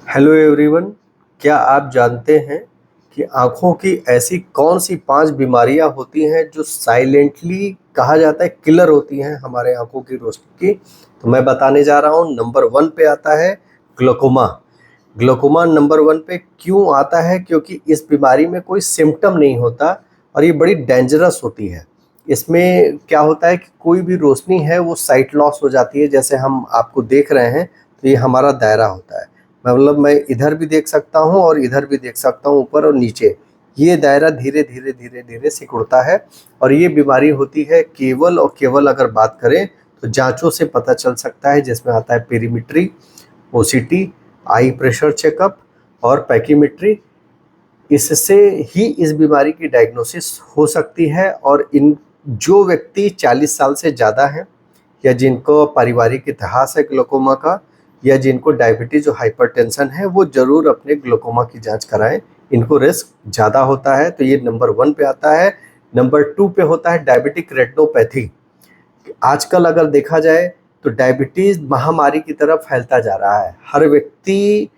Hello everyone. क्या आप जानते हैं कि आँखों की ऐसी कौन सी 5 बीमारियां होती हैं जो साइलेंटली कहा जाता है किलर होती हैं हमारे आँखों की रोशनी की। तो मैं बताने जा रहा हूँ। नंबर 1 पे आता है ग्लोकोमा। ग्लोकोमा नंबर 1 पे क्यों आता है? क्योंकि इस बीमारी में कोई सिम्टम नहीं होता और ये बड़ी डेंजरस होती है। इसमें क्या होता है कि कोई भी रोशनी है वो साइट लॉस हो जाती है। जैसे हम आपको देख रहे हैं तो ये हमारा दायरा होता है। मतलब मैं इधर भी देख सकता हूँ और इधर भी देख सकता हूँ, ऊपर और नीचे। ये दायरा धीरे धीरे धीरे धीरे सिकुड़ता है और ये बीमारी होती है केवल और केवल, अगर बात करें तो जांचों से पता चल सकता है, जिसमें आता है पेरीमेट्री, ओसीटी, आई प्रेशर चेकअप और पैकीमेट्री। इससे ही इस बीमारी की डायग्नोसिस हो सकती है। और इन जो व्यक्ति 40 साल से ज़्यादा हैं या जिनको पारिवारिक इतिहास है ग्लोकोमा का, या जिनको डायबिटीज और हाइपरटेंशन है, वो ज़रूर अपने ग्लोकोमा की जांच कराएं। इनको रिस्क ज़्यादा होता है। तो ये नंबर 1 पे आता है। नंबर 2 पे होता है डायबिटिक रेटिनोपैथी। आजकल अगर देखा जाए तो डायबिटीज़ महामारी की तरफ फैलता जा रहा है। हर व्यक्ति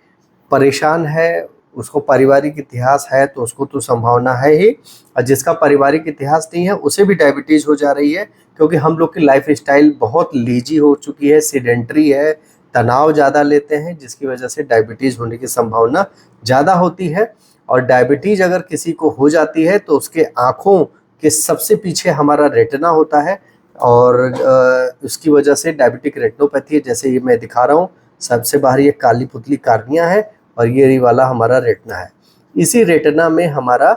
परेशान है, उसको पारिवारिक इतिहास है तो उसको तो संभावना है ही, और जिसका पारिवारिक इतिहास नहीं है उसे भी डायबिटीज़ हो जा रही है। क्योंकि हम लोग की लाइफ स्टाइल बहुत लीजी हो चुकी है, सीडेंट्री है, तनाव ज़्यादा लेते हैं, जिसकी वजह से डायबिटीज़ होने की संभावना ज़्यादा होती है। और डायबिटीज़ अगर किसी को हो जाती है तो उसके आँखों के सबसे पीछे हमारा रेटिना होता है और उसकी वजह से डायबिटिक रेटिनोपैथी, जैसे ये मैं दिखा रहा हूँ, सबसे बाहर ये काली पुतली कार्निया है और ये वाला हमारा रेटिना है। इसी रेटिना में हमारा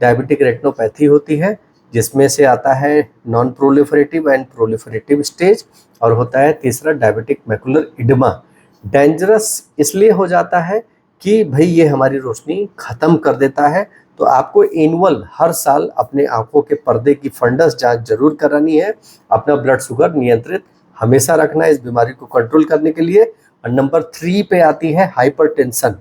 डायबिटिक रेटिनोपैथी होती है, जिसमें से आता है non proliferative and proliferative stage, और होता है तीसरा डायबिटिक मैकुलर इडिमा। डेंजरस इसलिए हो जाता है कि भाई ये हमारी रोशनी ख़त्म कर देता है। तो आपको एनुअल हर साल अपने आंखों के पर्दे की फंडस जांच जरूर करानी है। अपना ब्लड शुगर नियंत्रित हमेशा रखना है इस बीमारी को कंट्रोल करने के लिए। और नंबर 3 पे आती है हाइपरटेंशन,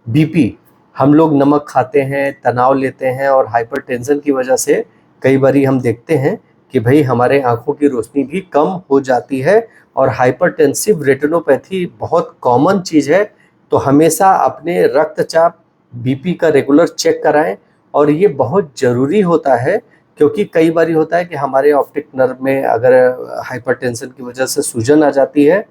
बीपी। हम लोग नमक खाते हैं, तनाव लेते हैं और हाइपरटेंशन की वजह से कई बारी हम देखते हैं कि भाई हमारे आंखों की रोशनी भी कम हो जाती है। और हाइपरटेंसिव रेटिनोपैथी बहुत कॉमन चीज़ है। तो हमेशा अपने रक्तचाप, बीपी का रेगुलर चेक कराएं। और ये बहुत ज़रूरी होता है क्योंकि कई बारी होता है कि हमारे ऑप्टिक नर्व में अगर हाइपरटेंशन की वजह से सूजन आ जाती है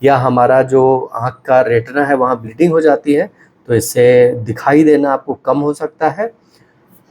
या हमारा जो आँख का रेटिना है वहाँ ब्लीडिंग हो जाती है, तो इससे दिखाई देना आपको कम हो सकता है।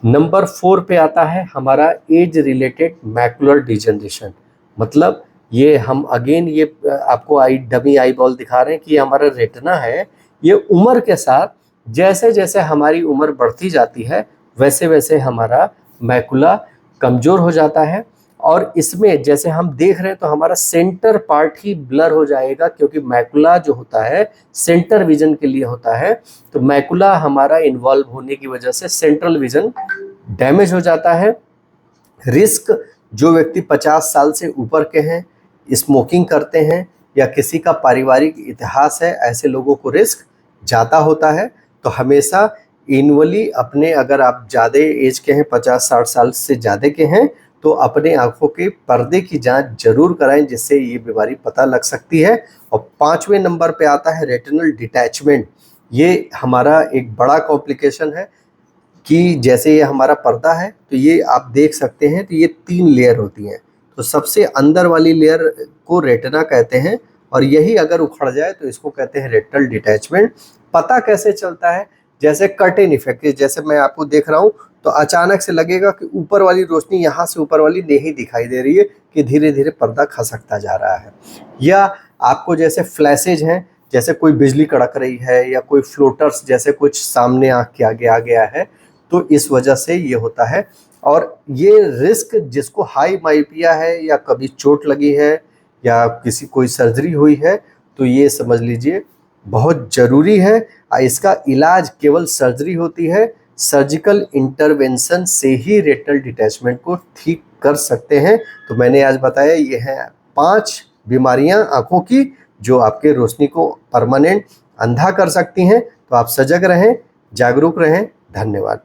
नंबर 4 पे आता है हमारा एज रिलेटेड मैकुलर डिजनरेशन। मतलब ये हम अगेन ये आपको डमी आई बॉल दिखा रहे हैं कि ये हमारा रेटिना है। ये उम्र के साथ जैसे जैसे हमारी उम्र बढ़ती जाती है वैसे वैसे हमारा मैकुला कमज़ोर हो जाता है। और इसमें जैसे हम देख रहे हैं तो हमारा सेंटर पार्ट ही ब्लर हो जाएगा, क्योंकि मैकुला जो होता है सेंटर विजन के लिए होता है। तो मैकुला हमारा इन्वॉल्व होने की वजह से सेंट्रल विजन डैमेज हो जाता है। रिस्क, जो व्यक्ति 50 साल से ऊपर के हैं, स्मोकिंग करते हैं या किसी का पारिवारिक इतिहास है, ऐसे लोगों को रिस्क ज़्यादा होता है। तो हमेशा एनुअली अपने, अगर आप ज़्यादा एज के हैं, 50-60 साल से ज़्यादा के हैं, तो अपने आँखों के पर्दे की जांच जरूर कराएं, जिससे ये बीमारी पता लग सकती है। और 5वें नंबर पे आता है रेटिनल डिटैचमेंट। ये हमारा एक बड़ा कॉम्प्लिकेशन है कि जैसे ये हमारा पर्दा है तो ये आप देख सकते हैं, तो ये 3 लेयर होती हैं। तो सबसे अंदर वाली लेयर को रेटिना कहते हैं और यही अगर उखड़ जाए तो इसको कहते हैं रेटिनल डिटैचमेंट। पता कैसे चलता है? जैसे कर्टेन इफेक्ट, जैसे मैं आपको देख रहा हूँ तो अचानक से लगेगा कि ऊपर वाली रोशनी यहाँ से ऊपर वाली नहीं दिखाई दे रही है, कि धीरे धीरे पर्दा खसकता जा रहा है। या आपको जैसे फ्लैशेज हैं, जैसे कोई बिजली कड़क रही है या कोई फ्लोटर्स जैसे कुछ सामने आँख के आगे आ गया है, तो इस वजह से ये होता है। और ये रिस्क जिसको हाई माइपिया है या कभी चोट लगी है या किसी कोई सर्जरी हुई है, तो ये समझ लीजिए बहुत ज़रूरी है। इसका इलाज केवल सर्जरी होती है। सर्जिकल इंटरवेंशन से ही रेटिनल डिटैचमेंट को ठीक कर सकते हैं। तो मैंने आज बताया ये हैं 5 बीमारियां आँखों की जो आपके रोशनी को परमानेंट अंधा कर सकती हैं। तो आप सजग रहें, जागरूक रहें। धन्यवाद।